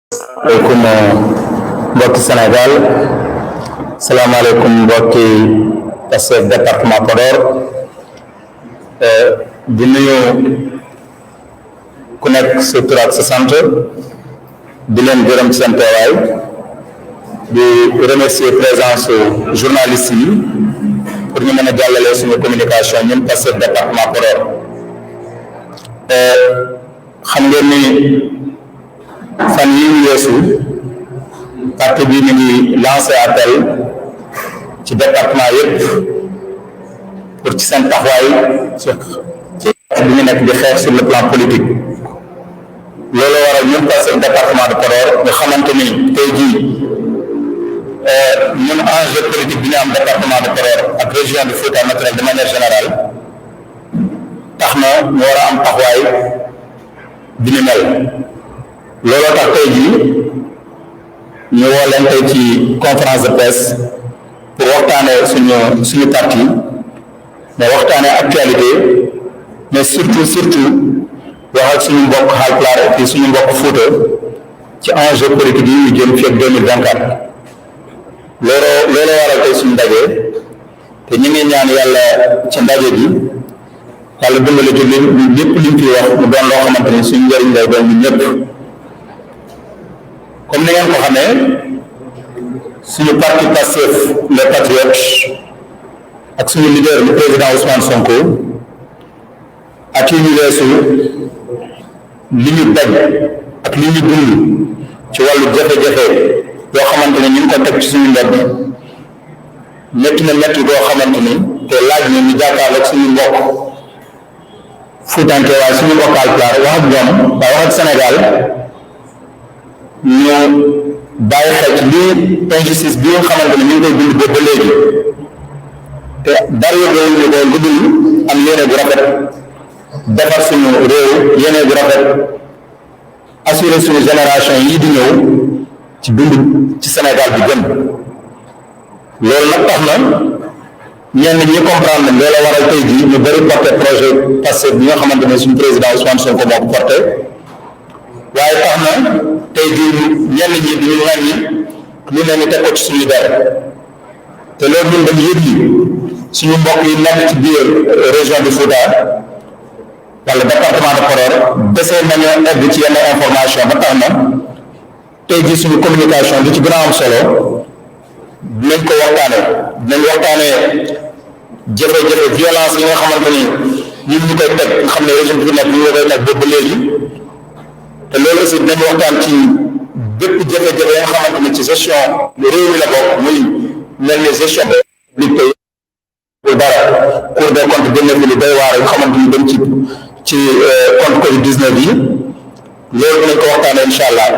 Assalamualaikum mbokki Sénégal salaamaaleykum mbokki Pastef département Podor di nuyu ku nekk sa tur ak sa sant di leen gërëm ci seen teewaay di remercier présence journaliste yi pour ñu mën a jàllale suñu communication ñun Pastef département Podor xam ngeen ni fan yi ñu weesu parti bi mi ngi lancé appel ci département yëpp pour ci seen taxawaay ci bi ñu nekk di xeex sur le plan politique loolu waral ñun Pastef département de Podor nga xamante ni tey jii ñun enjeu politique bi ñu am département de Podor ak région de Fouta naturel de manière générale tax na ñu war a am taxawaay bi ñu mel looloo tax tey jii ñu woo leen tey ci conférence de presse pour waxtaanee suñu parti mais waxtaanee actualité mais surtout wax ak suñu mbokk Haalpulaar et puis suñu mbokk Fuuta ci enjeu politique yi ñu jëm fii ak 2024 looloo waral tey suñu ndaje te ñu ngi ñaan yàlla ci ndaje bi yàlla dimbali ci lépp liñ fi wax mu doon loo xamante ni suñu njëriñ lay doon ñun ñëpp. comme ni ngeen ko xamee suñu parti Pastef les patriotes ak suñu leader le président Ousmane Sonko ak yi ñu weesu li ñu daj ak li ñu dund ci wàllu jafe-jafe yoo xamante ne ñu ngi ko teg ci suñu mbedd métti na métti boo xamante ni te laaj na ñu jàkkaarloog suñu mbokk Fuutànke waaye suñu mbokk Haalpulaar wax ak ñoom waaye wax ak Sénégal ñu bàyyi xel ci lii injustice bi nga xamante ne ñu ngi koy dund ba léegi te dara yóbbuwul ñu ko lu dul am yéene bu rafet defar suñu réew yéene bu rafet assurer suñu génération yii di ñëw ci dund ci Sénégal bi gën loolu nag tax na ñenn ñi comprendre ne loolu waral tey jii ñu bëri porté projet Pastef bi nga xamante ne suñu président Ousmane Sonko moo ko porté waaye tax na tey jii ñenn ñi duñu wàññi lu ne ñu teg ko ci suñu dara te loolu ñun dañu yëg yi suñu mbokk yi nekk ci biir région de Fouta wala département de Podor desee nañu egg ci yenn information ba tax na tey jii suñu communication li ci gën a am solo dinañ ko dinañ waxtaanee jafe-jafe violence yi nga xamante ni ñun ñu koy teg nga xam ne régime bi fi nekk ñu ngi koy teg boobu ba léegi te loolu aussi dinañ waxtaan ci bépp jafe-jafe yi nga xamante ni ci gestion réew mi la bokk muy mel ni gestion publique pour dara Cour des comptes génne fi lu doy waar nga xamante ni dem ci compte Covid 19 yi loolu dinañ ko waxtaanee incha allah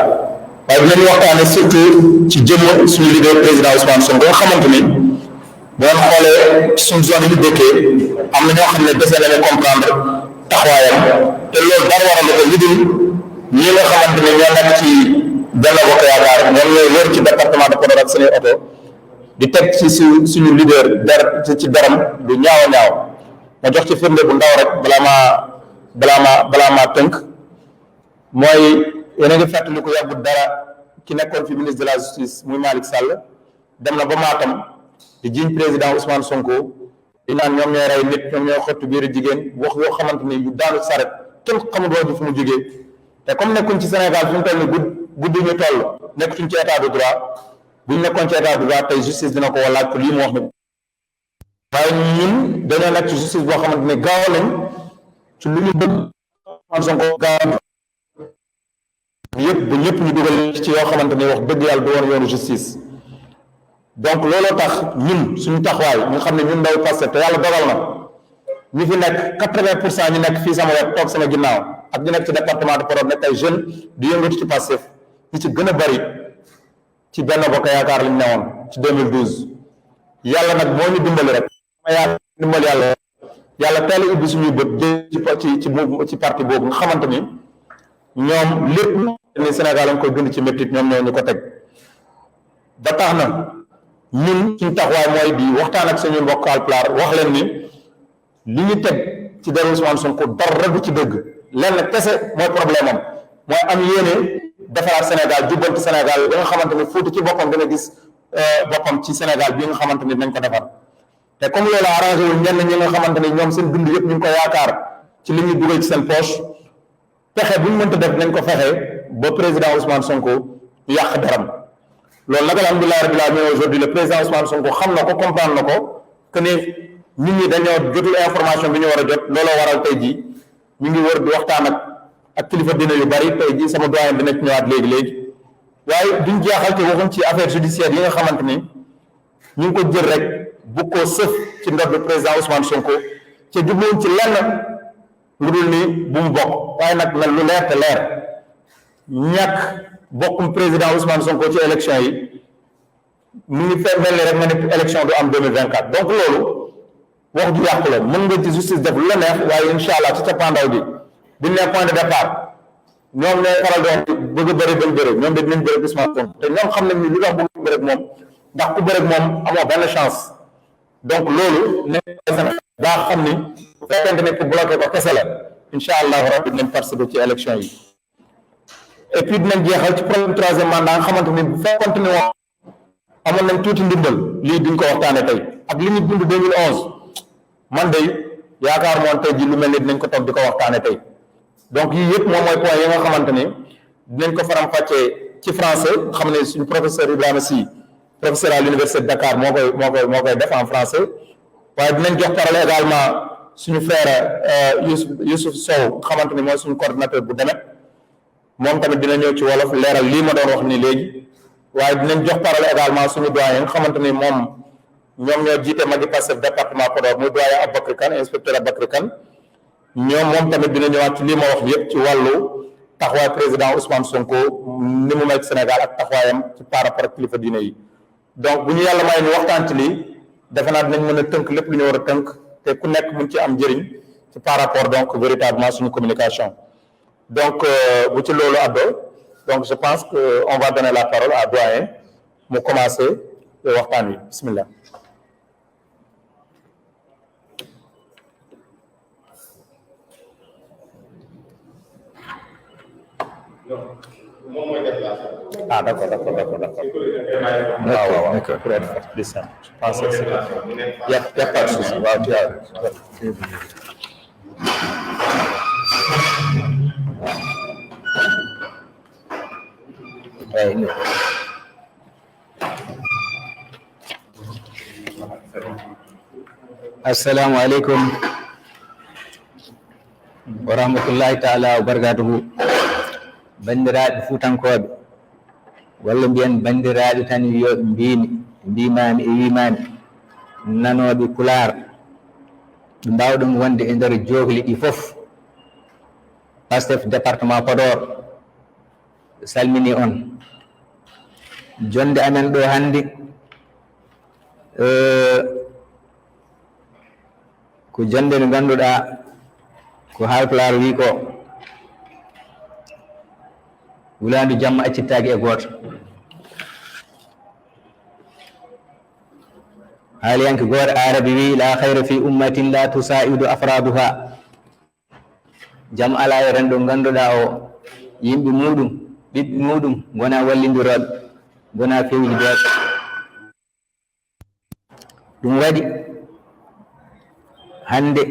waaye dinañ waxtaanee surtout ci jëmm suñu leader président Ousmane Sonko nga xamante ni bu ngeen xoolee ci suñu zone yi ñu dëkkee am na ñoo xam ne dese nañu comprendre taxawaayam te loolu dara waral ko lu dul ñi nga xamante ne ñoo nekk ci Benno Bokk Yaakaar ñoom ñooy wër ci département de Podor ak seen oto di teg ci suñu leader ci daram du ñaaw a ñaaw ma jox ci firnde bu ndaw rek balaa maa tënk mooy yéen a ngi fàttali ko yàggul dara ki nekkoon fi ministre de la justice muy Malick Sall dem na ba Matam di jiiñ président Ousmane Sonko di naan ñoom ñooy rey nit ñoom ñooy xottu biiru jigéen wax yoo xamante ni yu daanu saret kenn xamul wax ji fu mu jógee te comme nekkuñ ci Sénégal fi mu toll ni guddi ñu toll nekkuñ ci état de droit bu ñu nekkoon ci état de droit tey justice dina ko laaj ko lii mu wax ni waaye ñun dañoo nekk ci justice boo xamante ne gaaw lañ ci lu ñu bëgg Ousmane Sonko gaaw yëpp ba ñëpp ñu dugal ci yoo xamante ne wax dëgg yàlla du woon yoonu justice donc looloo tax ñun suñu taxawaay nga xam ne ñun ndaw Pastef te yàlla dogal na ñu fi nekk 80% ñu nekk fii sama wet toog sama ginnaaw ak ñu nekk ci département de Podor nekk ay jeunes di yëngatu ci Pastef ñi ci gën a bari ci Benno Bokk Yaakaar lañ newoon ci 2012 yàlla nag moo ñu dimbali rek yàlla teel a ubbi suñuy bët ci parti boobu nga xamante ni ñoom lépp ni Sénégal lañ koy dund ci métit ñoom ñoo ñu ko teg ba tax na ñun suñu taxawaay mooy di waxtaan ak suñu mbokk Haalpulaar wax leen ni li ñu teg ci deru Ousmane Sonko dara du ci dëgg lenn kese mooy problème am mooy am yéene defaraat Sénégal jubbanti Sénégal ba nga xamante ni Fouta ci boppam dina gis boppam ci Sénégal bi nga xamante ni dinañ ko defar te comme loolu arrangé wul ñenn ñi nga xamante ni ñoom seen dund yëpp ñu ngi ko yaakaar ci li ñuy dugal ci seen poche pexe bu ñu mënta def nañ ko fexe ba président Ousmane Sonko yàq daram loolu nag alhamdulilah rabbil alamin aujourd'hui le président Ousmane Sonko xam na ko comprendre na ko que ni nit ñi dañoo jotul information bi ñu war a jot looloo waral tey jii ñu ngi wër di waxtaan ak kilifa dina yu bari tey jii sama doyen dina ci ñëwaat léegi waaye duñ jeexal te waxuñ ci affaire judiciaire yi nga xamante ni ñu ngi ko jël rek bu ko sëf ci ndodd président Ousmane Sonko te jubluwuñ ci lenn lu dul ni bu mu bokk waaye nag lu leer te leer ñàkk bokkum président Ousmane Sonko ci élection yi mu ngi fee mel ni rek nga ne élection du am 2024 donc loolu wax ju yàqu la mën nga ci justice def lu la neex waaye incha allah ci cappaandaw bi buñ ne point de départ ñoom ñooy faral doon bëgg a bëri bañ bëri ñoom de dinañ bëri Ousmane Sonko te ñoom xam nañ ni lu tax bëgg bëri moom ndax ku bëri moom amoo benn chance donc loolu ne daa xam ni bu fekkente ne pour bloqué ko kese la incha allah rabbi dinañ participer ci élection yi et puis dinañ jeexal ci problème troisième mandat nga xamante ni bu fekkonte ni woon amoon nañ tuuti ndimbal lii duñ ko waxtaane tey ak li ñu dund 2011 man day yaakaar moon tey ji lu mel ni dinañ ko toog di ko waxtaane tey donc yii yëpp moom mooy point yi nga xamante ni dinañ ko faram-fàccee ci français xam ne suñu professeur Ibrahima Sy professeur à l'université de Dakar moo koy def en français waaye dinañ jox parole également suñu frère Youssouf Sow xamante ni mooy suñu coordinateur bu demet moom tamit dina ñëw ci wolof leeral lii ma doon wax ni léegi waaye dinañ jox parole également suñu doyen nga xamante ni moom ñoom ñoo jiite magi Pastef département Podor muy doyen Aboubacry Kane inspecteur Aboubacry Kane moom tamit dina ñëwaat ci lii ma wax yëpp ci wàllu taxawaay président Ousmane Sonko ni mu mel ci Sénégal ak taxawaayam ci par rapport ak kilifa diine yi donc bu ñu yàlla may ñu waxtaan ci lii defe naa dinañ mën a tënk lépp lu ñu war a tënk te ku nekk mun ci am njëriñ ci par rapport donc véritablement suñu communication donc bu ci loolu àddoo donc je pense que on va donner la parole à doyen mu commencer waxtaan wi bismillah. Ah d'accord. Waaw. Pour être plus simple. Je pense que c'est y a pas de souci. Waaw tu as. Assalamu alaikum wa rahmatullahi ta'ala wa barakatuhu. Bandiraɓe Fuutankoɓe walla mbiyen bandiraɓe tan wiyoɓe mbimami e wimami nanoɓe Pulaar ɓe mbawɗum wonde e nder jogli ɗi fof Pastef département Podor salmini on jonde amen ɗo hannde ko jonde nde ngannduɗaa ko Haalpulaar wi ko wulaandu jamma accittaaki e gooto haaliyanke gooto arabi wi la hayra fi ummatin la tusaidu afraduha jam alaa e renndo ngannduɗaa o yimɓe muɗum ɓiɓɓe muɗum wona wallindirooɓe wona fewjidooɓe ɗum waɗi hannde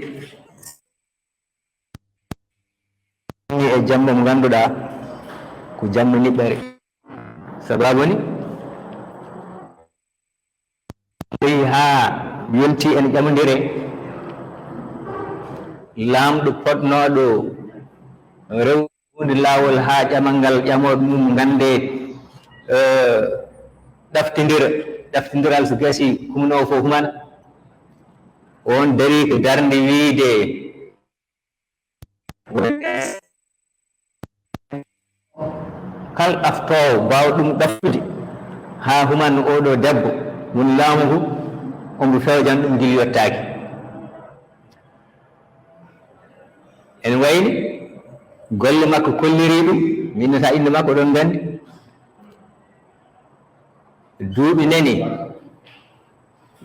e jamma mo ngannduɗaa ko jamma niɓɓere sababu ni ɓoyi haa yonti en ƴamodire laamɗo poɗnooɗo rewde laawol haa ƴamal ngal ƴamoɓe mum ngannde ɗaftindiral so gasi humnoo fof humana on darii ko darnde wiide kal ɗaftoowo mbawɗum ɗaftude haa humanno oɗo debbo woni laamu ngu omo fewjan ɗum gil yottaaki ene wayni golle makko kolliri ɗum minnata inde makko ɗon nganndi duuɓi nani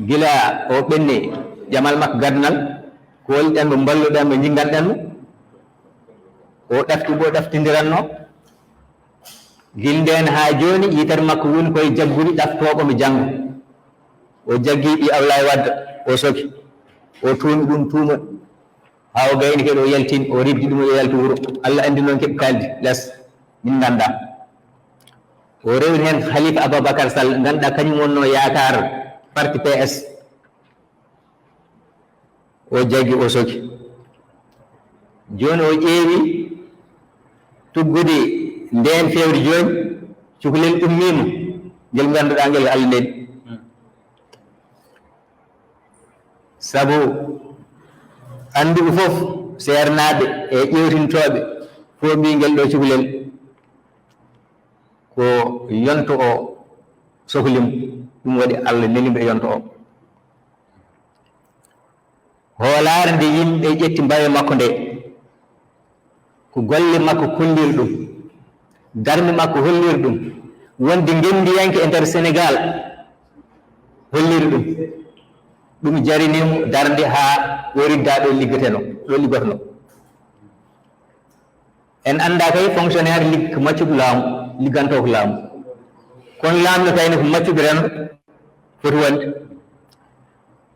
gila o ɓenni ƴamal makko gadnal ko woliɗenmo mballuɗenmo jinganɗenmo o ɗafti bo ɗaftindiranno gilden ha joni yitere makko woni koye jagguɗi ɗaftoɓo mi janggo o jaggi ɓi Ablaye Wadda o soki o tuumi ɗum tuuma ha o gayni kadi o yaltin o ribdi ɗum o yalti wuuro Allah andi noon keɓe kaldi les min ganda o rewni hen Khalifa Ababacar Sall ganduɗa kañum wonno yakar parti PS o jaggi o soki joni o ƴeewi tuggude nden fewde joni cukalel ummima ngel ganduɗa ngel Allah ndeni sabu anduɓe fof sernaɓe e ƴewtintoɓe fo mbi ngel ɗo cukalel ko yonto o sohlim ɗum waɗi Allah nelimo e yonto o hoolare nde yimɓe ƴetti mbawe makko nde ko golle makko kolliri ɗum darme makko holliri ɗum wonde gendiyanke e nder Sénégal holliri ɗum ɗum jarinimo darde ha o ridda ɗo liggateno ɗo liggotono en anda kay fonctionnaire ko maccuɗo laamu ligganto ko laamu kono laamno tawni ko maccuɓe rendo foti wonde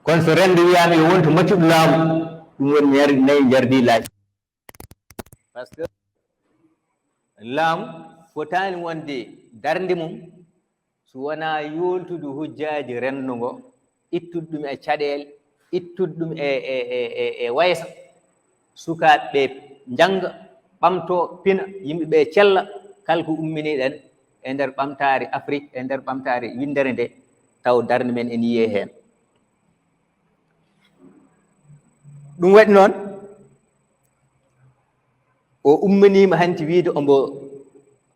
kono so rendo wiyama yo wonto maccuɗo laamu ɗum woni nayi jardi laaƴi par ce que laamu fotani wonde darde mum so wona yoltude hujjaji rendo ngo ittude ɗum e caɗele ittude ɗum e waysa sukaɓe janga ɓamto pina yimɓeɓe cella kala ko umminiɗen e nder ɓamtare Afrique e nder ɓamtare windere nde taw darde men en yiye hen ɗum waɗi noon o umminima hanti wiide ombo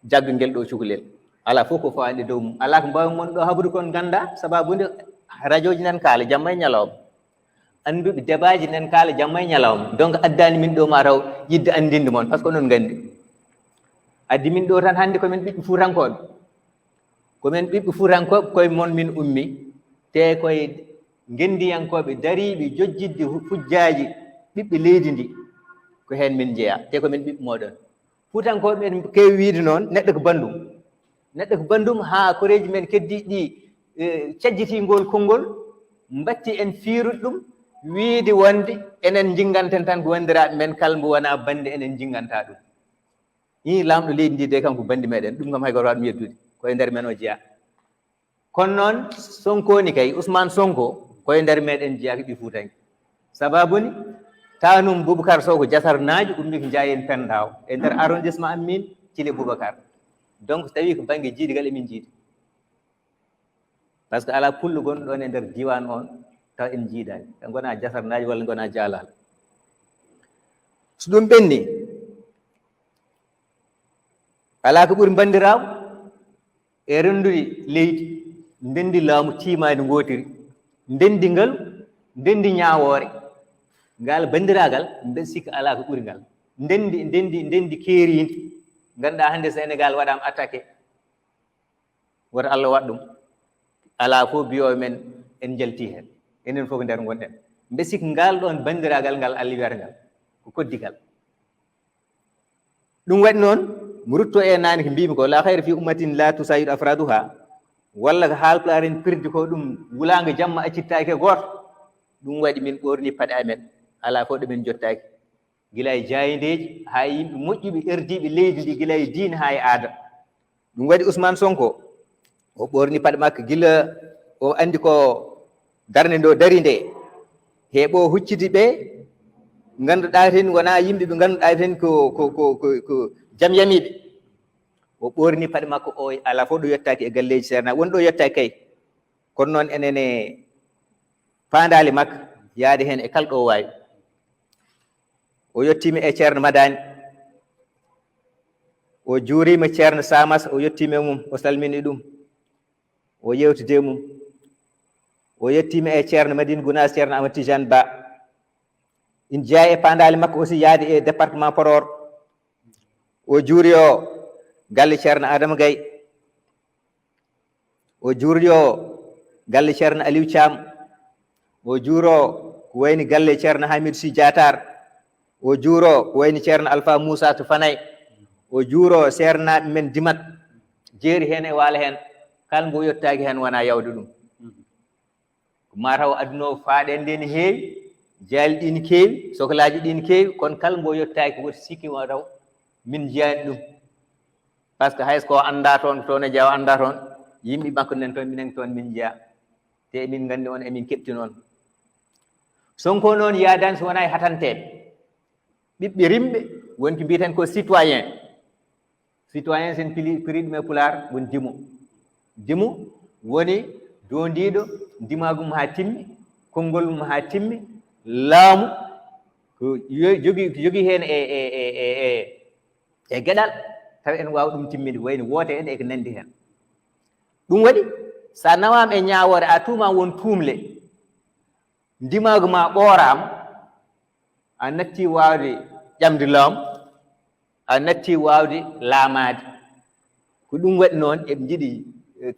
jagga ngel ɗo cukalel ala fof ko fawande dow mum ala ko mbawi mon ɗo haɓrude kon ganda sababude radio ji nan kaala jamma e ñalawma anduɓe débat ji nan kaala jamma e ñalawma donc addani min ɗo ma taw yidde andinde moon par ce que onon gandi addi min ɗo tan hannde komin ɓiɓɓe fuutankoɓe komin ɓiɓɓe fuutankoɓe koye moon min ummi te koye gendiyankoɓe dariɓe jojjidde hujjaji ɓiɓɓe leydi ndi ko hen min jeeya te komin ɓiɓɓe moɗon fuutankoɓe en kewi wiide noon neɗɗo ko bandum ha koreji men keddi ɗi cajjitingol konngol mbatti en fiirude ɗum wiide wonde enen jinganten tan ko wandiraɓe men kala mbo wona bande enen jinganta ɗum yi lamɗo leydi ndi de kanko bandi meɗen ɗum kam hay goto waɗum yeddude koye nder men o jeeya kono noon Sonkoni kay Ousmane Sonko koye nder meɗen jeeya ko ɓi Fuutanke sababuni tanum Boubacar Sow ko jasarnaji ummi ko jayen Pendaw e nder arrondissement Amin Thile Boubacar donc so tawi ko banggue jiidigal emin jiidi par ce que ala pullo gonɗo ɗon e nder diwan on taw en jiidani ɓe gona jasarnaji walla gona jaalal so ɗum ɓenni ala ko ɓuuri bandirawo e rendude leydi ndendi laamu timade gotiri ndendi ngal ndendi ñawore ngal bandiragal mbeɗa sikka ala ko ɓuuri ngal ndendi keeridi ganduɗa hande Sénégal waɗama attaqué woto Allah waɗ ɗum ala fof biyowo men en jalti hen enen fof ko nder gonɗen mbe sikki ngal ɗon bandiragal ngal Allah wiyata ngal ko koddigal ɗum waɗi noon mi rutto e nani ko mbimi ko la hayra fi ummatin la tusayidu afraduha walla ko haalpulaar en pirdi ko ɗum wulago jamma accittaki goto ɗum waɗi min ɓorni paɗe amen ala fof ɗomin jottaki gila e jayindeji ha yimɓe moƴƴuɓe erdiɓe leydi ndi gila e diine ha e aada ɗum waɗi Ousmane Sonko o ɓorni paɗe makko gila o andi ko darde ndo dari nde heeɓo huccidi ɓe ganduɗa ten wona yimɓe ɓe ganduɗa ten ko jaam yamiɓe o ɓorni paɗe makko o ala fof ɗo yettaki e galleji serna woni ɗo yettaki kay kono noon enene fandali makko yaade hen e kala ɗo wawi o yettima e ceerno Madani o juurima ceerno Samas o yettima mum o salmini ɗum o yewtide mum o yettima e ceerno Madine Gounass ceerno Amadou Tidiane Ba in jeeya e pandali makko aussi yaade e département Podor o juuri o galle ceerno Adama Gaye o juuri o galle ceerno Aliou Thiam o juuro ko wayni galle ceerno Hamidou Sy Diatar o juuro ko wayni ceerno Alpha Moussa to Fanay o juuro sernaɓe men Dimat jeeri heen e waala heen kala mbo yottaaki heen wonaa yawde ɗum ma taw aduna o faaɗe nde ne heewi jaali ɗi ne keewi sohlaaji ɗi ne keewi kono kala mbo yottaaki woti sikki o taw min jiyaani ɗum par ce que hayso ko annda toon e Diaw annda toon yimɓe makko nen toon minen toon min jeyaa te emin nganndi on emin keɓti noon Sonko noon yaadani so wonaa e hatanteeɓe ɓiɓɓe rimɓe wonki mbiyeten ko citoyen sen piri ɗum e pulaar woni dimu woni doondiiɗo ndimaagu mum haa timmi konngol mum haa timmi laamu ko jogii heen e geɗal taw en waawa ɗum timmide wayno woote en e ko nanndi heen ɗum waɗi so a nawaama e ñaawoore a tuuma won tuumle ndimaagu ma ɓooraama a nattii waawde ƴamde laamu a nattii waawde laamaade ko ɗum waɗi noon eɓe njiɗi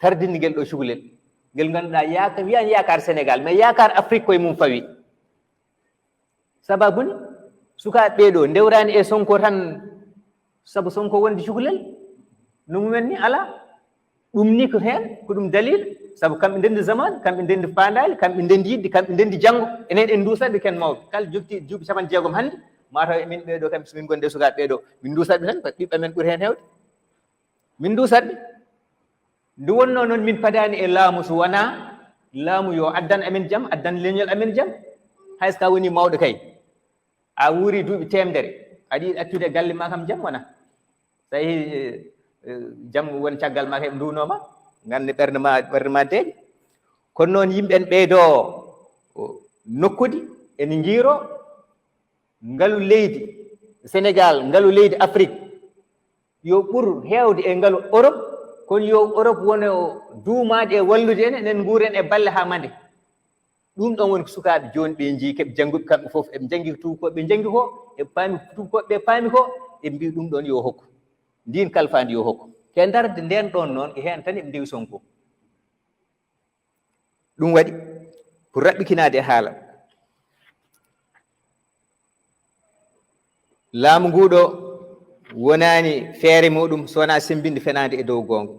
tardinde ngel ɗo cukalel ngel ngannduɗaa wiyani yaakaar Sénégal mais yaakaar Afrique koye mum fawi sababu ni sukaaɓe ɓeeɗo ndewraani e Sonko tan sabu Sonko wonde cukalel no mumen ni alaa ɗum ni ko heen ko ɗum dalil sabu kamɓe ndenndi zaman kamɓe ndenndi faandaali kamɓe ndenndi yiɗde kamɓe ndenndi janngo enen en nduusatɓe ken mawɓe kala jogtii duuɓi 60 hannde ma taw min ɓeeɗo kamɓe so min gonde sukaaɓe ɓeeɗo min nduusatɓe tan ɓiɓɓe men ɓuri heen heewde min nduusatɓe nde wonnoo noon min padaani e laamu so wonaa laamu yo addan amen jam addan leñol amen jam hayso ka woni mawɗo kay a wuuri duuɓi temedere aɗa yiɗi accude galle ma kam jam wona so yii jam woni caggal ma heɓe nduwnooma ngannde ɓernde ma deeƴe kono noon yimɓe en ɓeydoo nokkude ene njiiroo ngalu leydi Sénégal ngalu leydi Afrique yo ɓur heewde e ngalu Europe kono yo Europe wona duumaade e wallude enen nguuren e balle haa mande ɗum ɗon woni ko sukaaɓe jooni ɓe njii keɓe jannguɓe kamɓe fof eɓe janngi tuukoɓe ɓe janngi ko eɓe paami tuukoɓe ɓe paami ko eɓe mbi ɗum ɗon yo hokku ndin kalfaandi yo hokku ke darde nden ɗon noon e heen tan eɓe ndewi Sonko ɗum waɗi pour raɓɓikinaade e haala laamu nguuɗo wonaani feere muɗum so wonaa sembinde fenaande e dow goonga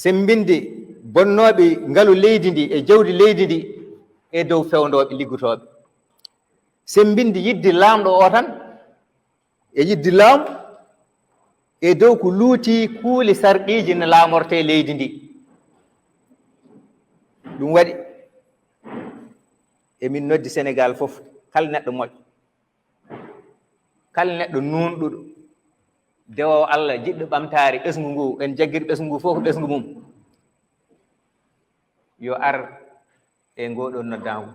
sembinde bonnooɓe ngalu leydi ndi e jawdi leydi ndi e dow fewndooɓe liggotooɓe sembinde yidde laamɗo o tan e yidde laamu e dow ko luutii kuule sarɗiiji no laamortee leydi ndi ɗum waɗi emin noddi Sénégal fof kala neɗɗo moƴƴo kala neɗɗo nuunɗuɗo dewowo Allah jiɗɗo ɓamtaare ɓesngu ngu en jaggiri ɓesngu ngu fof ko ɓesngu mum yo ar e ngoɗon noddaango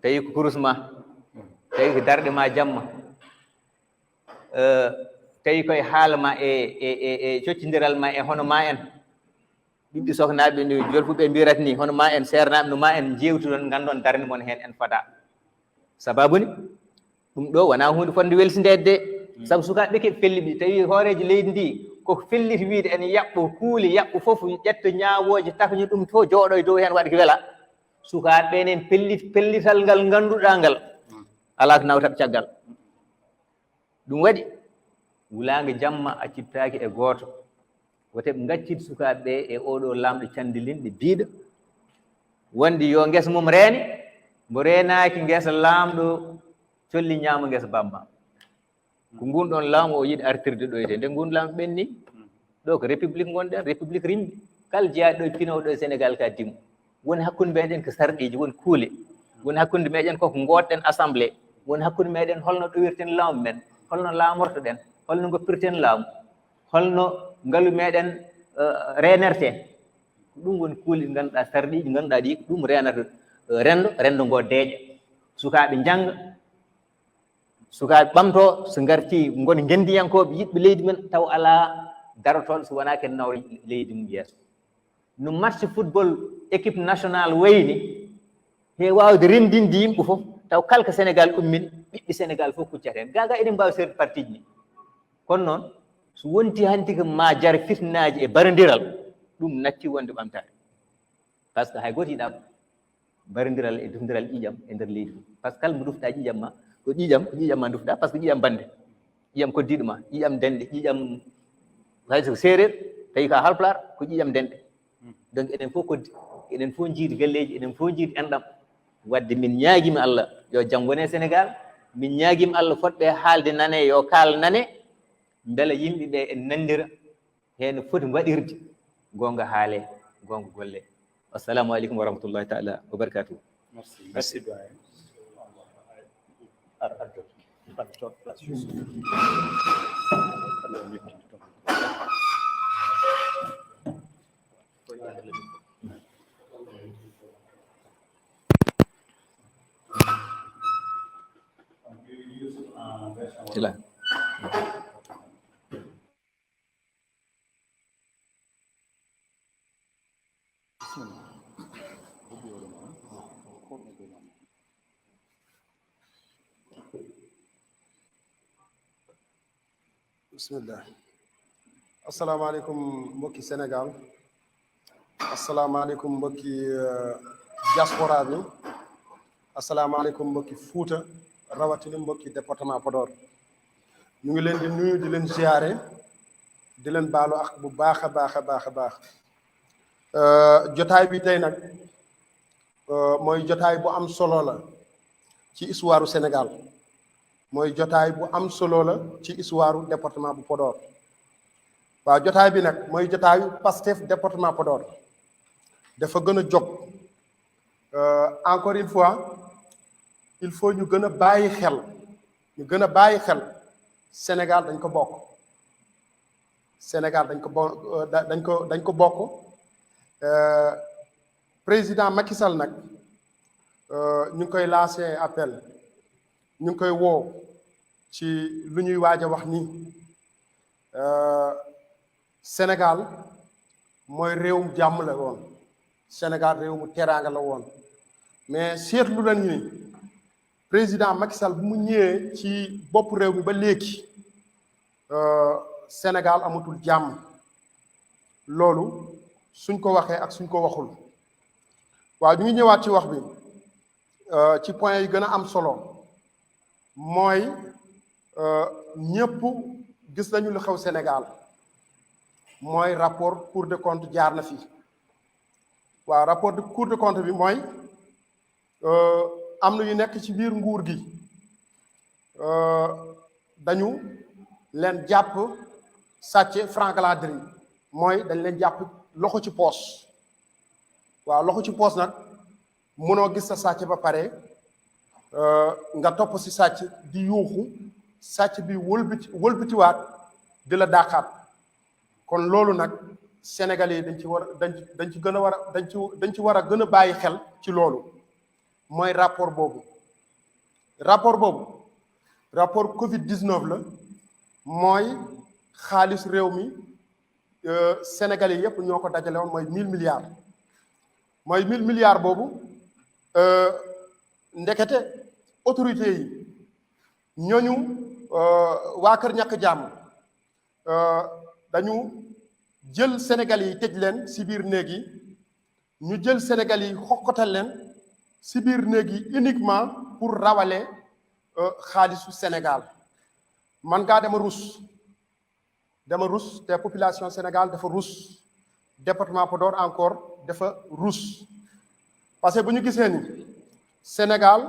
tawi ko kurus ma tawi ko darɗe ma jamma tawi koye haala ma e coccindiral ma e hono ma en ɓiɓɓe sohnaaɓe no jolfuɓe mbirata ni hono ma en seernaaɓe no ma en jewtuɗon nganndon darde mon heen en fada sababu ni ɗum ɗo wonaa hunde fotnde welsindeede de sabu sukaaɓe keɓe felliɓe tawi hooreejo leydi ndi koko felliti wiide ene yaɓɓo kuule yaɓɓo fof ƴetta ñaawooje takñi ɗum to jooɗo e dow heen waɗa ko wela sukaaɓe ɓenen pellital ngal ngannduɗaa ngal alaa ko nawtaɓe caggal ɗum waɗi wulaango jamma a ciptaaki e gooto wote ɓe ngaccide sukaaɓe ɓe e oɗo laamɗo candilinɗo biiɗo wonde yo ngesa mum reene mbo reenaaki ngesa laamɗo colli ñaama ngesa bamma ko ngun ɗon laamu o yiɗi artirde ɗo ete nde ngun laamu ɓenni ɗo ko république gonɗen république rimbi kala jeyaaɗo ɗo pinowɗo e Sénégal ka dimu woni hakkunde meɗen ko sarɗiiji woni kuule woni hakkunde meɗen koko ngootɗen assemblé woni hakkunde meɗen holno ɗowirten laamu men holno laamortoɗen holno goppirten laamu holno ngalu meɗen renerte ɗum woni kuule ɗi ngannduɗaa sarɗiiji ngannduɗaa ɗi ɗum renata renndo ngo deeƴa sukaaɓe njannga sukaaɓe ɓamtoo so ngartii ngoni ngenndiyankooɓe yiɗɓe leydi men taw alaa darotooɗo so wonaa ken nawra leydi mum yeeso no match football équipe nationale wayni he waawde renndinde yimɓe fof taw kala ko Sénégal ummin ɓiɓɓe Sénégal fof kuccaten gaga eɗen mbaawi seede partie ji ɗi kono noon so wontii hanti ko ma jara fitnaaji e barondiral ɗum natti wonde ɓamtaare par ce que hay gooto yiɗaa barondiral e dufdiral ƴiƴam e ndeer leydi mum par ce que kala mo dufɗaa ƴiƴam ma ko ƴiƴam ma dufɗaa par ce que ƴiƴam bannde ƴiƴam koddiiɗo ma ƴiƴam dañde ƴiƴam hay so séeréer tawi ko halpulaar ko ƴiƴam denɗe donc enen fof koddi enen fof jiidi galleji enen fof jiidi enɗam wadde min ñaaguima Allah yo jam wone Sénégal min ñaaguima Allah fotɓe haalde nane yo kaal nane beela yimɓeɓe en nandira heno foti waɗirde gonga haale gonga golle. Assalamu aleykum wa rahmatullahi taala wa barakatuh. Merci doyen. Sila. Bismillah. Asalaamaaleykum mbokki Sénégal, asalaamaaleykum mbokki diaspora bi, asalaamaaleykum mbokki Fuuta rawatina mbokki département Podor. ñu ngi leen di nuyu di leen ziare di leen baalu ak bu baax a baax a baax a baax. Jotaay bi tey nag mooy jotaay bu am solo la ci histoire Sénégal. mooy jotaay bu am solo la ci histoire département bu Podor. waaw jotaay bi nag mooy jotaayu Pastef département Podor dafa gën a jóg encore une fois il faut ñu gën a bàyyi xel Sénégal dañ ko bokk. Sénégal dañ ko bokk président Macky Sall nag ñu ngi koy lancé appel. ñu ngi koy woo ci lu ñuy waaj a wax ni Sénégal mooy réewum jàmm la woon Sénégal réewum teraanga la woon mais seetlu nañu ni président Macky Sall bu mu ñëwee ci bopp réew mi ba léegi Sénégal amatul jàmm loolu suñ ko waxee ak suñ ko waxul. waaw ñu ngi ñëwaat ci wax bi ci point yi gën a am solo. mooy ñëpp gis nañu lu xew Sénégal mooy rapport Cour des comptes jaar na fi waaw rapport de Cour des comptes bi mooy am na yu nekk ci biir nguur gi dañu leen jàpp sàcc franc-galaderie mooy dañ leen jàpp loxo ci poos. waaw loxo ci poos nag mënoo gis sa sàcc ba pare nga topp si sàcc di yuuxu sàcc bi wëlbatiwaat di la dàqaat kon loolu nag Sénégalais yi dañ ci war a gën a bàyyi xel ci loolu mooy rapport boobu rapport Covid-19 la mooy xaalis réew mi Sénégalais yépp ñoo ko dajale woon mooy 1000 milliards mooy 1000 milliards boobu ndekete autorité yi ñooñu waa Kër Ñàkk Jàmm dañu jël Sénégal yi tëj leen si biir néeg yi ñu jël Sénégal yi xoqatal leen si biir néeg yi uniquement pour rawale xaalisu Sénégal man ngaa dama rus te population Sénégal dafa rus département Podor encore dafa rus parce que bu ñu gisee ni Sénégal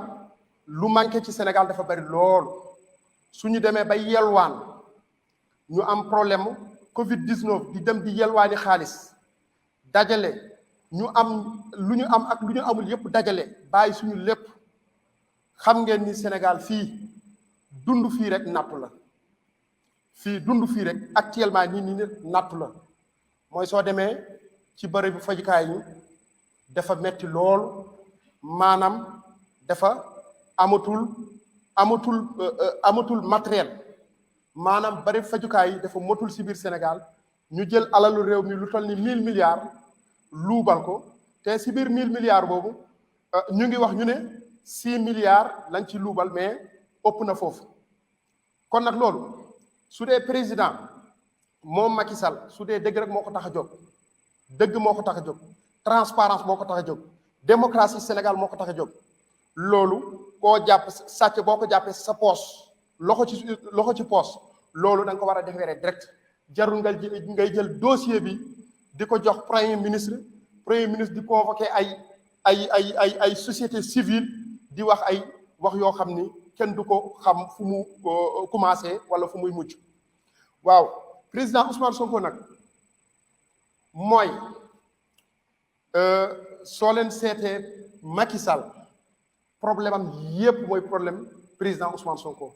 lu manqué ci Sénégal dafa bari lool su ñu demee ba yelwaan ñu am problème Covid-19 di dem di yelwaani xaalis dajale ñu am lu ñu am ak lu ñu amul yépp dajale bàyyi suñu lépp xam ngeen ni Sénégal fii dund fii rek nattu la actuellement nii nattu la mooy soo demee ci bërëb bu fajukaay yi dafa metti lool maanaam dafa amatul matériel maanaam bari fajukaay yi dafa motul si biir Sénégal ñu jël alalu réew mi lu toll ni 1000 milliards luubal ko te si biir 1000 milliards boobu ñu ngi wax ñu ne 6 milliards lañ ci luubal mais ëpp na foofu kon nag loolu su dee président moom Macky Sall su dee dëgg rek moo ko tax a jóg dëgg moo ko tax a jóg transparence moo ko tax a jóg démocratie Sénégal moo ko tax a jóg loolu koo jàpp sàcc boo ko jàppee sa poos loxo ci poos loolu da nga ko war a defeere direct jarul ngay jël dossier bi di ko jox premier ministre di convoqué ay société civile di wax ay wax yoo xam ni kenn du ko xam fu mu commencé wala fu muy mujj. waaw président Ousmane Sonko nag mooy soo leen seetee Macky Sall problème am yépp mooy problème président Ousmane Sonko.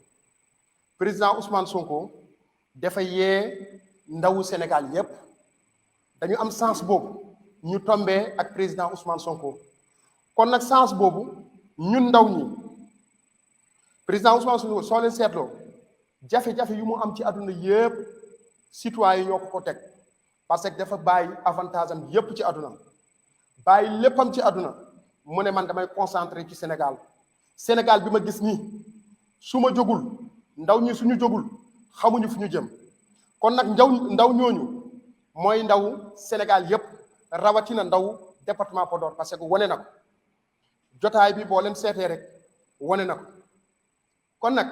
président Ousmane Sonko dafa yee ndawu Sénégal yépp dañu am sens boobu ñu tombee ak président Ousmane Sonko kon nag sens boobu ñun ndaw ñi président Ousmane Sonko soo leen seetloo jafe-jafe yu mu am ci àdduna yépp citoyen ñoo ko teg parce que dafa bàyyi avantage am yépp ci àdduna bàyyi léppam ci àdduna mu ne man damay concentré ci Sénégal bi ma gis nii su ma jógul ndaw ñi suñu jógul xamuñu fu ñu jëm kon nag ndaw ñooñu mooy ndaw Sénégal yépp rawatina ndaw département Podor parce que wane na ko jotaay bi boo leen seetee rek wane na ko kon nag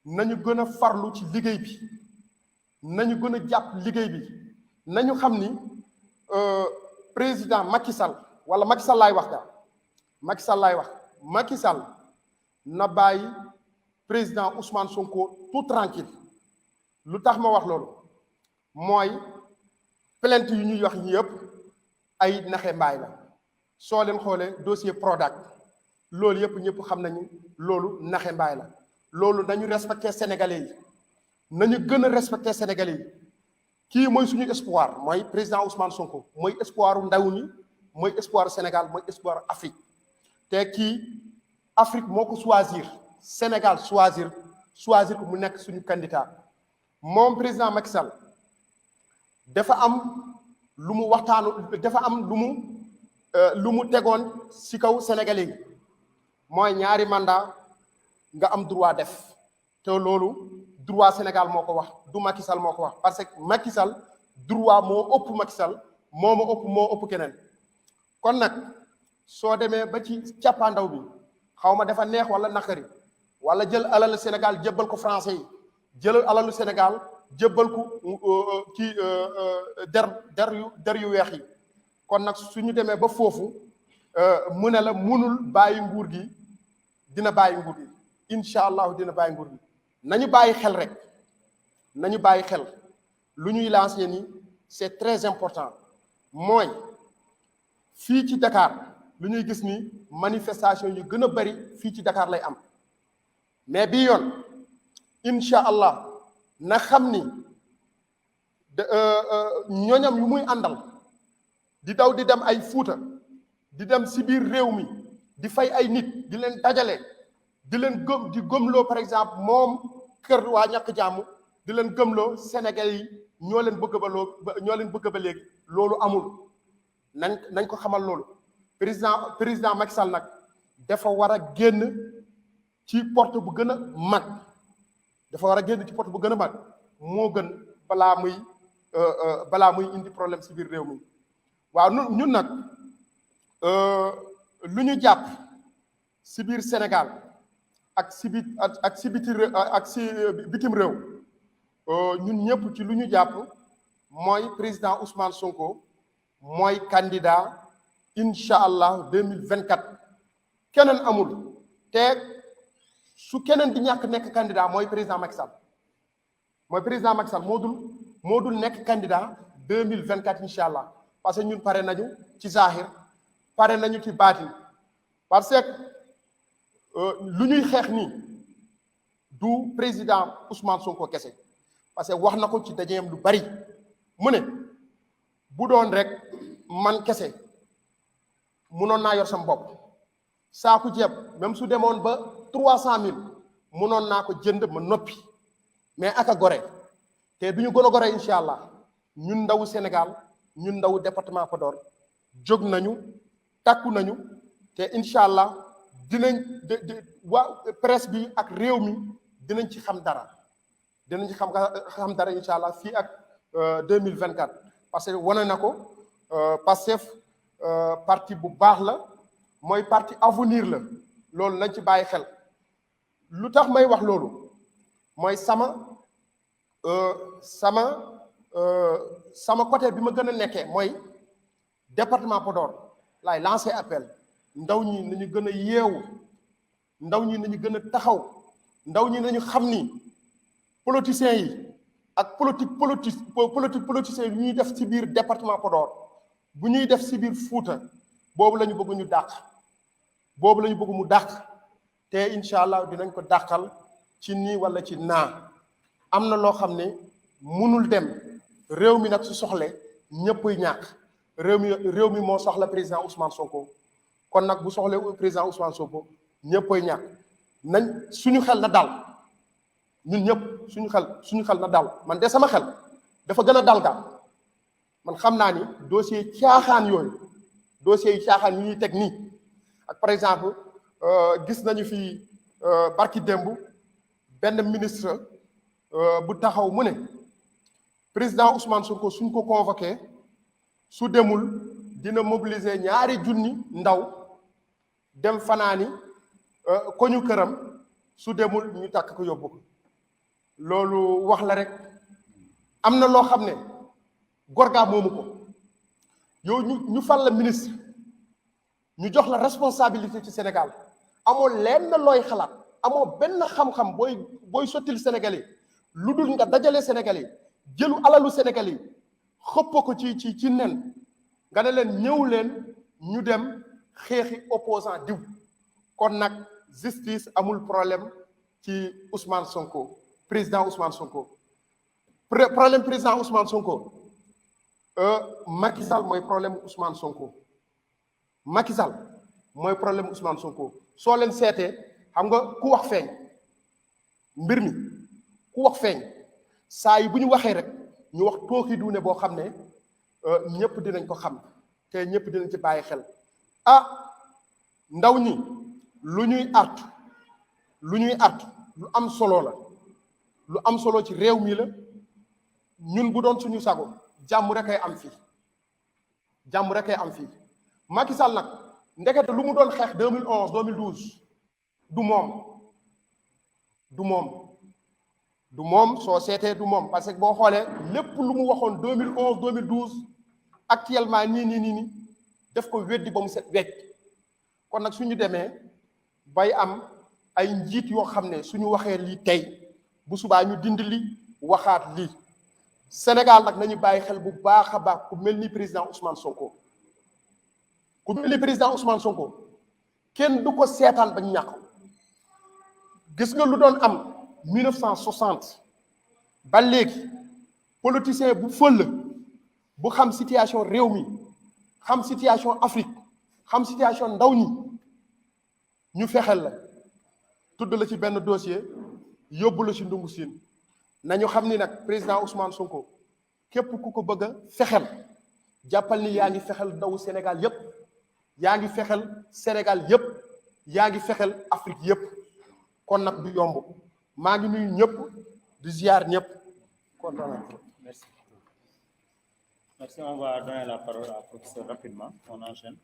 nañu gën a farlu ci liggéey bi nañu gën a jàpp liggéey bi nañu xam ni président Macky Sall wala Macky Sall laay wax daal Macky Sall na bàyyi président Ousmane Sonko tout tranquille lu tax ma wax loolu mooy plainte yu ñuy wax ñi yëpp ay naxe mbaay la soo leen xoolee dossier Prodac loolu yëpp ñëpp xam nañu loolu naxe mbaay la loolu nañu respecté sénégalais yi nañu gën a respecté sénégalais yi kii mooy suñu espoir mooy président Ousmane Sonko mooy espoiru ndaw ñi mooy espoiru Sénégal mooy espoiru Afrique te kii Afrique moo ko choisir Sénégal choisir ko mu nekk suñu candidat moom président Macky Sall dafa am lu mu waxtaanu dafa am lu mu tegoon ci kaw sénégalais yi mooy ñaari mandat nga am droit def te loolu droit Sénégal moo ko wax du Macky Sall moo ko wax parce que Macky Sall droit moo ëpp Macky Sall moo ëpp keneen kon nag soo demee ba ci càppaandaw bi xaw ma dafa neex wala naqari wala jël alalu Sénégal jébbal ko français yi jël alalu Sénégal jébbal ko ci der yu weex yi kon nag suñu demee ba foofu mu ne la munul bàyyi nguur gi dina bàyyi nguur gi incha allahu dina bàyyi nguur gi nañu bàyyi xel rek nañu bàyyi xel lu ñuy lancer ni c'est très important mooy fii ci Dakar lu ñuy gis ni manifestation yu gën a bari fii ci Dakar lay am mais bii yoon incha allah na xam ni ñoñam yu muy àndal di daw di dem ay Fuuta di dem si biir réew mi di fay ay nit di leen dajale di leen gëmloo par exemple moom kër waa ñàkk jàmm di leen gëmloo Sénégal yi ñoo leen bëgg ba léegi loolu amul nañ ko xamal loolu président Macky Sall nag dafa war a génn ci porte bu gën a mag moo gën balaa muy indi problème si biir réew mi waaw ñun nag lu ñu jàpp si biir Sénégal ak si bitim réew ñun ñëpp ci lu ñu jàpp mooy président Ousmane Sonko mooy candidat incha allah 2024 keneen amul te su keneen di ñàkk nekk candidat mooy président Macky Sall moo dul nekk candidat 2024 incha allah parce que ñun pare nañu ci zahir pare nañu ci baatin parce que lu ñuy xeex nii du président Ousmane Sonko kese parce que wax na ko ci dajeem lu bari mu ne bu doon rek man kese munoon naa yor sam bopp saaku ceeb même su demoon ba 300 000 munoon naa ko jënd ma noppi mais aka gore te du ñu gën a gore incha allah ñun ndawu Sénégal ñun ndawu département Podor jóg nañu takku nañu te incha allah dinañ waa presse bi ak réew mi dinañ ci xam dara incha allah fii ak 2024 parce que wane na ko Pastef parti bu baax la mooy parti avenir la loolu nañ ci bàyyi xel lu tax may wax loolu mooy sama sama côté bi ma gën a nekkee mooy département Podor laay lancé appel ndaw ñi nañu gën a yeewu ndaw ñi nañu gën a taxaw ndaw ñi nañu xam ni politiciens yi ak politiciens yi ñuy def ci biir département Podor bu ñuy def ci biir Fuuta boobu la ñu bëgg ñu dàq boobu la ñu bëgg mu dàq te incha allah dinañ ko dàqal ci nii wala ci naa am na loo xam ne munul dem réew mi nag su soxle ñëppay ñàkk réew mi moo soxla président Ousmane Sonko kon nag bu soxlee président Ousmane Sonko ñëppay ñàkk nañ suñu xel na dal ñun ñëpp suñu xel na dal man de sama xel dafa gën a dal ga man xam naa ni dossier caaxaan yooyu dossiers yi caaxaan yi ñuy teg nii ak par exemple gis nañu fi barki démb benn ministre bu taxaw mu ne président Ousmane Sonko suñ ko convoqué su demul dina mobiliser 2 junni ndaw dem fanaani ko ñu këram su demul ñu tàkk ko yóbbu ko loolu wax la rek am na loo xam ne gorgaa moomu ko yow ñu fal la ministre ñu jox la responsabilité ci Sénégal amoo lenn looy xalaat amoo benn xam-xam booy sottil Sénégalais lu dul nga dajale Sénégalais jëlu alalu Sénégalais xëpp ko ci nen nga ne leen ñëw leen ñu dem xeexi opposant diw kon nag justice amul problème ci Ousmane Sonko président Ousmane Sonko problème président Ousmane Sonko Macky Sall mooy problème Ousmane Sonko Macky Sall mooy problème Ousmane Sonko soo leen seetee xam nga ku wax feeñ mbir mi ku wax feeñ saa yi bu ñu waxee rek ñu wax tooxi duune boo xam ne ñëpp dinañ ko xam te ñëpp dinañ ci bàyyi xel ndaw ñi lu ñuy artu lu am solo la lu am solo ci réew mi la ñun bu doon suñu sago jàmm rek ay am fii Macky Sall nag ndekete lu mu doon xeex 2011 2012 du moom soo seetee du moom parce que boo xoolee lépp lu mu waxoon 2011 2012 actuellement nii def ko weddi ba mu set wecc kon nag suñu demee bay am ay njiit yoo xam ne suñu waxee lii tey bu subaa ñu dindi li waxaat lii Sénégal nag nañu bàyyi xel bu baax a baax ku mel ni président Ousmane Sonko kenn du ko seetaan ba ñu ñàkk gis nga lu doon am 1960 ba léegi politicien bu fël bu xam situation réew mi xam situation Afrique xam situation ndaw ñi ñu fexel la tudd la ci benn dossier yóbbu la ci ndungu siin nañu xam ni nag président Ousmane Sonko képp ku ko bëgg a fexel jàppal ni yaa ngi fexel ndawu Sénégal yépp yaa ngi fexel Sénégal yépp yaa ngi fexel Afrique yépp kon nag du yomb maa ngi nuyu ñëpp di ziar ñëpp kontaan naa. Merci. Merci, on va donner la parole à professeur rapidement. On enchaîne.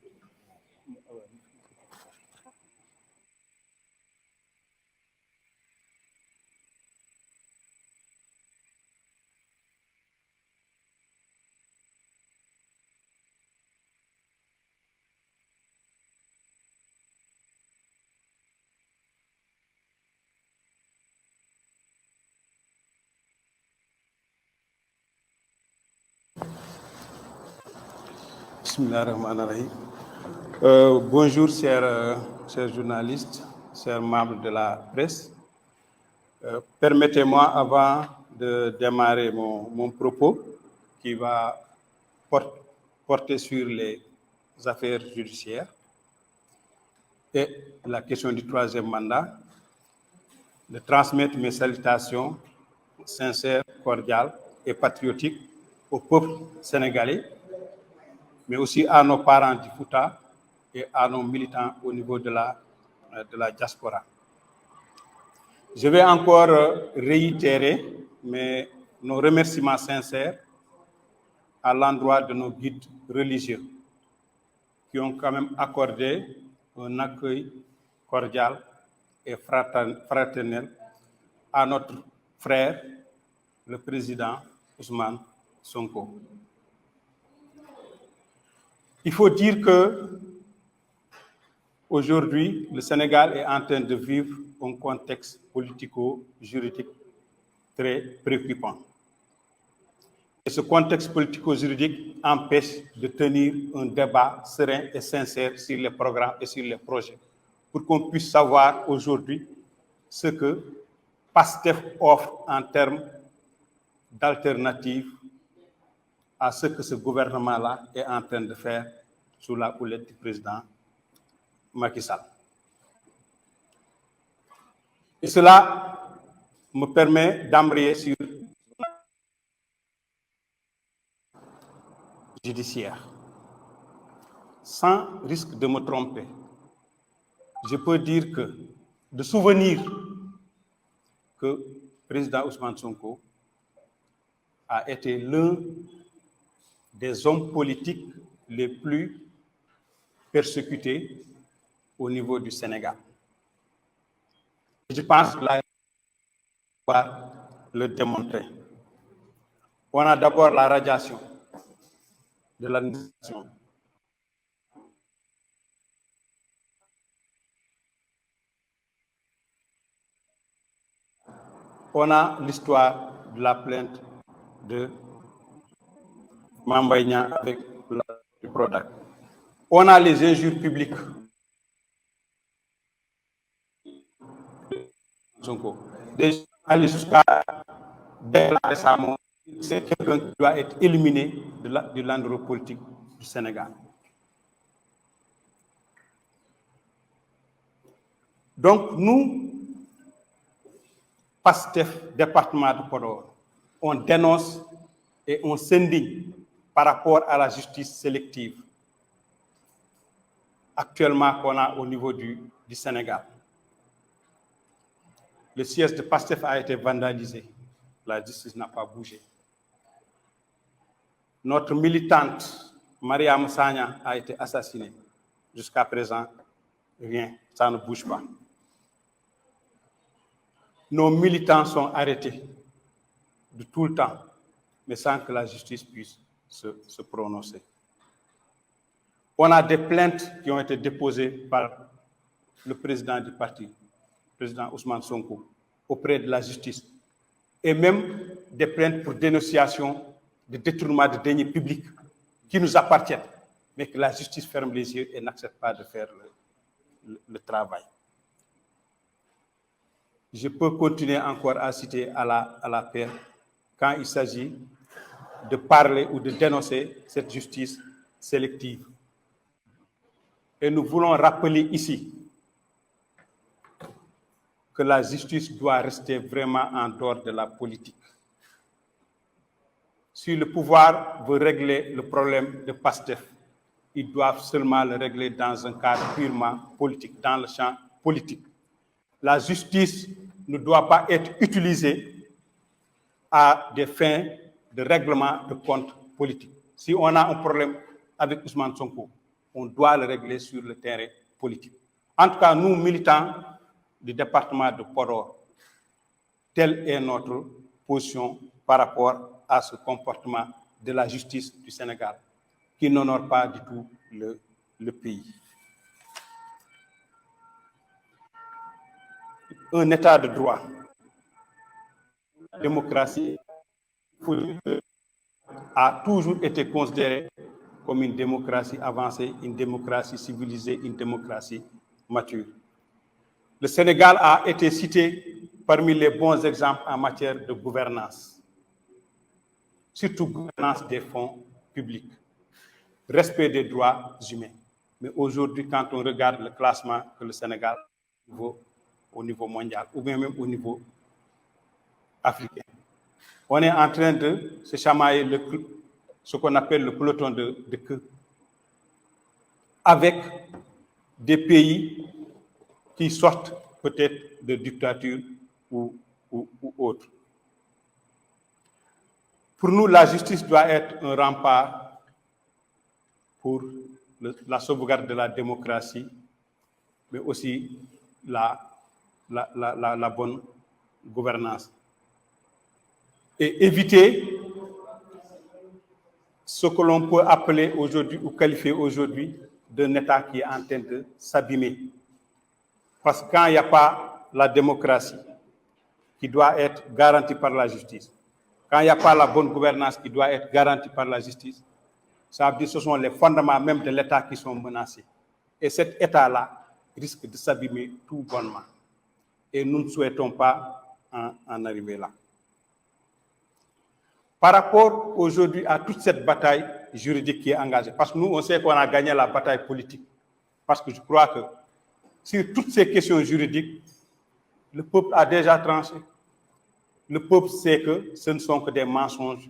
Bonjour chers journalistes, chers membres de la presse. Permettez-moi avant de démarrer mon propos qui va porter sur les affaires judiciaires et la question du 3e mandat, de transmettre mes salutations sincères, cordiales et patriotiques au peuple sénégalais, mais aussi à nos parents du Fouta et à nos militants au niveau de la diaspora. Je vais encore réitérer nos remerciements sincères à l'endroit de nos guides religieux qui ont quand même accordé un accueil cordial et fraternel à notre frère, le président Ousmane Sonko. Il faut dire que aujourd'hui, le Sénégal est en train de vivre un contexte politico-juridique très préoccupant. Et ce contexte politico-juridique empêche de tenir un débat serein et sincère sur les programmes et sur les projets, pour qu'on puisse savoir aujourd'hui ce que PASTEF offre en termes d'alternatives à ce que ce gouvernement-là est en train de faire sous la houlette du président Macky Sall. Et cela me permet d'embrayer sur judiciaire. Sans risque de me tromper, je peux dire que de souvenir que le président Ousmane Sonko a été l'un des hommes politiques les plus persécutés au niveau du Sénégal. Je pense que là, on va le démontrer. On a d'abord la radiation de l'administration. On a l'histoire de la plainte de Mame Mbaye Niang avec le Prodac. On a les injures publiques. Sonko. Déjà, aller jusqu'à déclarer sa mort, c'est quelqu'un qui doit être éliminé du landreau politique du Sénégal. Donc, nous, PASTEF, département de Podor, on dénonce et on s'indigne par rapport à la justice sélective actuellement qu'on a au niveau du Sénégal. Le siège de PASTEF a été vandalisé. La justice n'a pas bougé. Notre militante, Mariam Sagna, a été assassinée. Jusqu'à présent, rien, ça ne bouge pas. Nos militants sont arrêtés de tout le temps, mais sans que la justice puisse se prononcer. On a des plaintes qui ont été déposées par le président du parti, le président Ousmane Sonko, auprès de la justice, et même des plaintes pour dénonciation de détournement de deniers publics qui nous appartiennent, mais que la justice ferme les yeux et n'accepte pas de faire le travail. Je peux continuer encore à citer à la paix quand il s'agit de parler ou de dénoncer cette justice sélective. Et nous voulons rappeler ici que la justice doit rester vraiment en dehors de la politique. Si le pouvoir veut régler le problème de PASTEF, ils doivent seulement le régler dans un cadre purement politique, dans le champ politique. La justice ne doit pas être utilisée à des fins de règlement de comptes politiques. Si on a un problème avec Ousmane Sonko, on doit le régler sur le terrain politique. En tout cas, nous, militants du département de Podor, telle est notre position par rapport à ce comportement de la justice du Sénégal, qui n'honore pas du tout le pays. Un état de droit, la démocratie a toujours été considérée comme une démocratie avancée, une démocratie civilisée, une démocratie mature. Le Sénégal a été cité parmi les bons exemples en matière de gouvernance, surtout gouvernance des fonds publics, respect des droits humains. Mais aujourd'hui, quand on regarde le classement que le Sénégal vaut au niveau mondial, ou bien même au niveau africain, on est en train de se chamailler ce qu'on appelle le peloton de queue, avec des pays qui sortent peut-être de dictature ou autre. Pour nous, la justice doit être un rempart pour la sauvegarde de la démocratie, mais aussi la bonne gouvernance. Et éviter ce que l'on peut appeler aujourd'hui ou qualifier aujourd'hui d'un État qui est en train de s'abîmer. Parce que quand il n'y a pas la démocratie qui doit être garantie par la justice, quand il n'y a pas la bonne gouvernance qui doit être garantie par la justice, ça veut dire que ce sont les fondements même de l'État qui sont menacés. Et cet État-là risque de s'abîmer tout bonnement. Et nous ne souhaitons pas en arriver là. Par rapport aujourd'hui à toute cette bataille juridique qui est engagée, parce que nous, on sait qu'on a gagné la bataille politique, parce que je crois que sur toutes ces questions juridiques, le peuple a déjà tranché. Le peuple sait que ce ne sont que des mensonges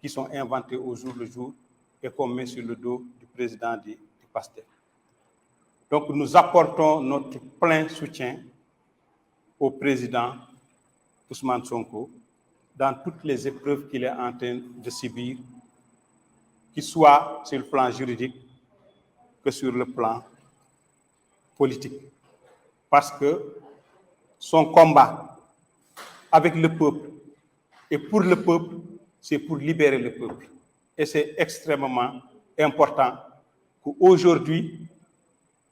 qui sont inventés au jour le jour et qu'on met sur le dos du président du PASTEF. Donc nous apportons notre plein soutien au président Ousmane Sonko dans toutes les épreuves qu'il est en train de subir, qu'il soit sur le plan juridique que sur le plan politique. Parce que son combat avec le peuple et pour le peuple, c'est pour libérer le peuple. Et c'est extrêmement important qu'aujourd'hui,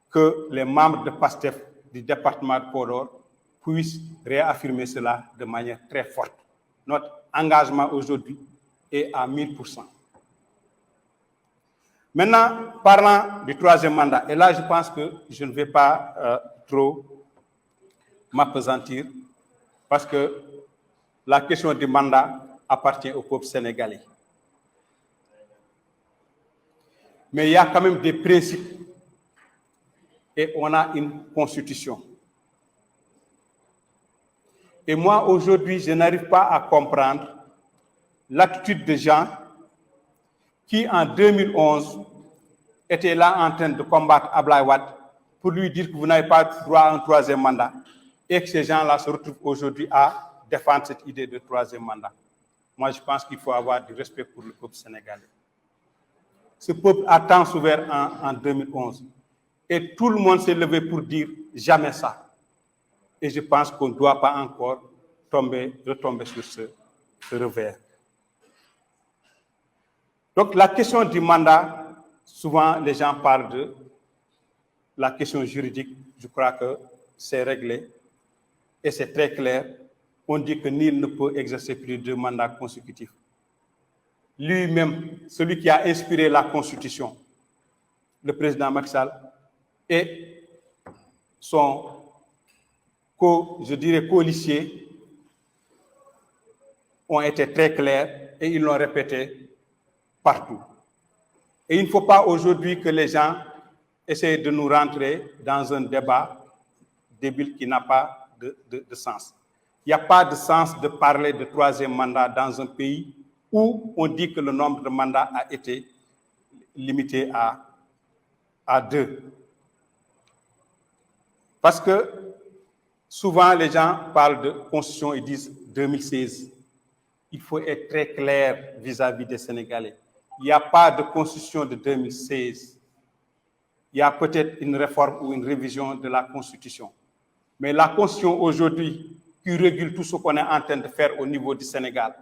que les membres de PASTEF du département de Podor puissent réaffirmer cela de manière très forte. Notre engagement aujourd'hui est à 1000%. Maintenant, parlant du troisième mandat, et là je pense que je ne vais pas trop m'appesantir, parce que la question du mandat appartient au peuple sénégalais. Mais il y a quand même des principes et on a une constitution. Et moi, aujourd'hui, je n'arrive pas à comprendre l'attitude de gens qui, en 2011, étaient là en train de combattre Abdoulaye Wade pour lui dire que vous n'avez pas droit à un troisième mandat et que ces gens-là se retrouvent aujourd'hui à défendre cette idée de troisième mandat. Moi, je pense qu'il faut avoir du respect pour le peuple sénégalais. Ce peuple a tant souffert en 2011. Et tout le monde s'est levé pour dire jamais ça. Et je pense qu'on ne doit pas encore retomber sur ce revers. Donc la question du mandat, souvent les gens parlent de la question juridique. Je crois que c'est réglé et c'est très clair. On dit que nul ne peut exercer plus de mandats consécutifs. Lui-même, celui qui a inspiré la Constitution, le président Macky Sall, et son co-policiers ont été très clairs et ils l'ont répété partout. Et il ne faut pas aujourd'hui que les gens essayent de nous rentrer dans un débat débile qui n'a pas de sens. Il n'y a pas de sens de parler de troisième mandat dans un pays où on dit que le nombre de mandats a été limité à 2. Parce que souvent les gens parlent de constitution et disent 2016. Il faut être très clair vis-à-vis des Sénégalais. Il n'y a pas de constitution de 2016. Il y a peut-être une réforme ou une révision de la constitution. Mais la constitution aujourd'hui qui régule tout ce qu'on est en train de faire au niveau du Sénégal,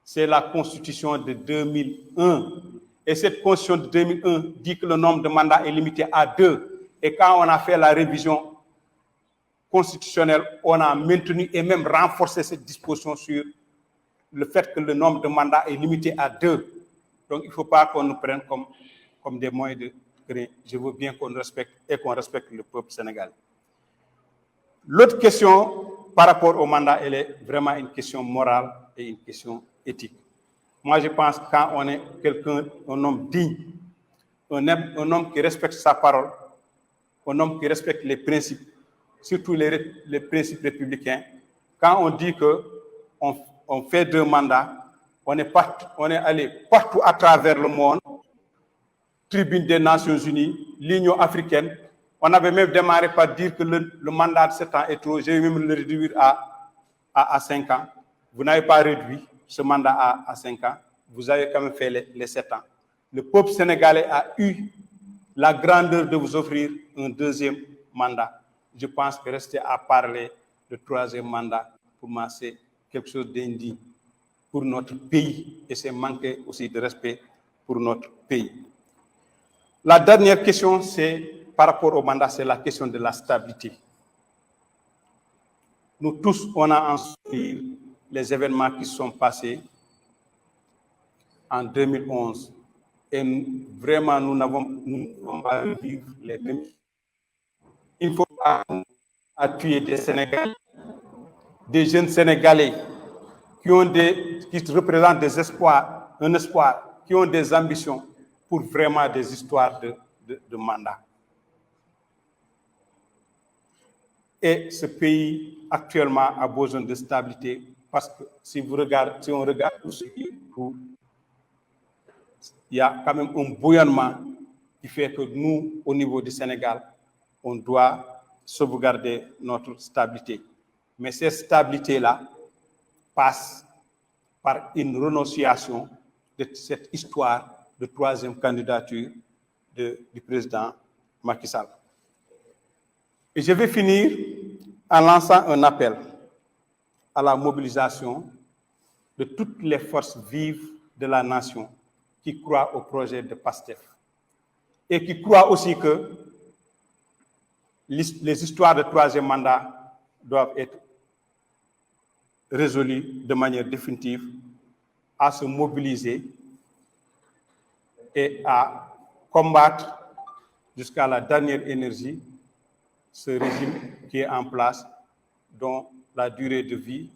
c'est la constitution de 2001. Et cette constitution de 2001 dit que le nombre de mandats est limité à 2. Et quand on a fait la révision constitutionnelle, on a maintenu et même renforcé cette disposition sur le fait que le nombre de mandats est limité à 2. Donc il ne faut pas qu'on nous prenne comme des moyens de rien. Je veux bien qu'on respecte et qu'on respecte le peuple sénégalais. L'autre question par rapport au mandat, elle est vraiment une question morale et une question éthique. Moi, je pense que quand on est quelqu'un, un homme digne, un homme qui respecte sa parole, un homme qui respecte les principes, surtout les principes républicains, quand on dit qu'on fait 2 mandats, on est allé partout à travers le monde, tribune des Nations Unies, l'Union africaine. On avait même démarré par dire que le mandat de 7 ans est trop. J'ai même le réduire à 5 ans. Vous n'avez pas réduit ce mandat à 5 ans. Vous avez quand même fait les 7 ans. Le peuple sénégalais a eu la grandeur de vous offrir un 2e mandat. Je pense que rester à parler de 3e mandat, pour moi, c'est quelque chose d'indigne pour notre pays. Et c'est manquer aussi de respect pour notre pays. La dernière question, c'est par rapport au mandat, c'est la question de la stabilité. Nous tous, on a en souvenir les événements qui sont passés en 2011. Et vraiment, nous n'avons pas vivre les mêmes. Il faut pas tuer des Sénégalais, des jeunes Sénégalais qui représentent des espoirs, un espoir, qui ont des ambitions pour vraiment des histoires de mandat. Et ce pays, actuellement, a besoin de stabilité parce que si on regarde tout ce qui est court, il y a quand même un bouillonnement qui fait que nous, au niveau du Sénégal, on doit sauvegarder notre stabilité. Mais cette stabilité-là passe par une renonciation de cette histoire de troisième candidature du président Macky Sall. Et je vais finir en lançant un appel à la mobilisation de toutes les forces vives de la nation qui croient au projet de PASTEF et qui croient aussi que les histoires de troisième mandat doivent être résolues de manière définitive, à se mobiliser et à combattre jusqu'à la dernière énergie ce régime qui est en place, dont la durée de vie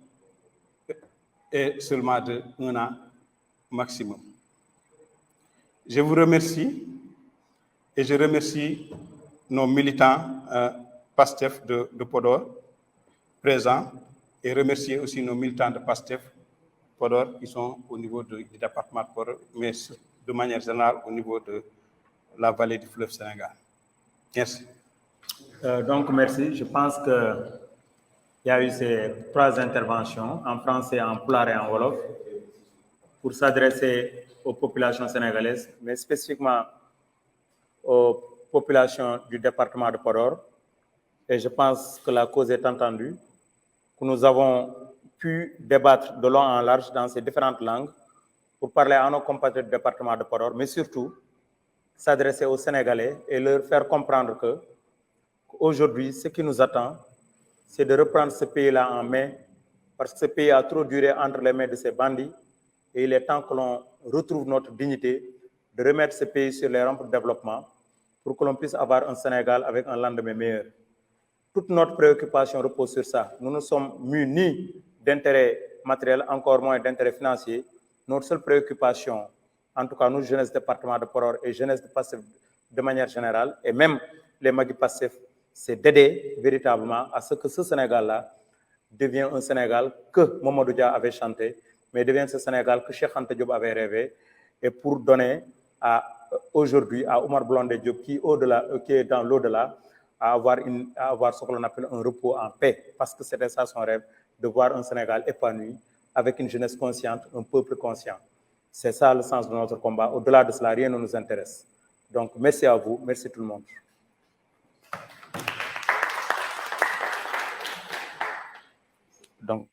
est seulement de 1 an maximum. Je vous remercie et je remercie nos militants PASTEF de Podor présents et remercier aussi nos militants de PASTEF Podor qui sont au niveau du département de Podor, mais de manière générale au niveau de la vallée du fleuve Sénégal. Merci. Donc, merci. Je pense qu'il y a eu ces 3 interventions en français, en pulaar et en wolof pour s'adresser aux populations sénégalaises, mais spécifiquement aux populations du département de Podor. Et je pense que la cause est entendue, que nous avons pu débattre de long en large dans ces différentes langues pour parler à nos compatriotes du département de Podor, mais surtout s'adresser aux Sénégalais et leur faire comprendre que aujourd'hui, ce qui nous attend, c'est de reprendre ce pays-là en main, parce que ce pays a trop duré entre les mains de ces bandits, et il est temps que l'on retrouve notre dignité, de remettre ce pays sur les rampes de développement, pour que l'on puisse avoir un Sénégal avec un lendemain meilleur. Toute notre préoccupation repose sur ça. Nous ne sommes mus ni d'intérêts matériels, encore moins d'intérêts financiers. Notre seule préoccupation, en tout cas nous, jeunesse département de Podor et jeunesse de PASTEF de manière générale, et même les Magui PASTEF, c'est d'aider véritablement à ce que ce Sénégal-là devienne un Sénégal que Mamadou Dia avait chanté, mais devienne ce Sénégal que Cheikh Anta Diop avait rêvé, et pour donner aujourd'hui à Omar Blondin Diop qui est dans l'au-delà, à avoir ce que l'on appelle un repos en paix, parce que c'était ça son rêve, de voir un Sénégal épanoui, avec une jeunesse consciente, un peuple conscient. C'est ça le sens de notre combat. Au-delà de cela, rien ne nous intéresse. Donc, merci à vous, merci tout le monde. Donc,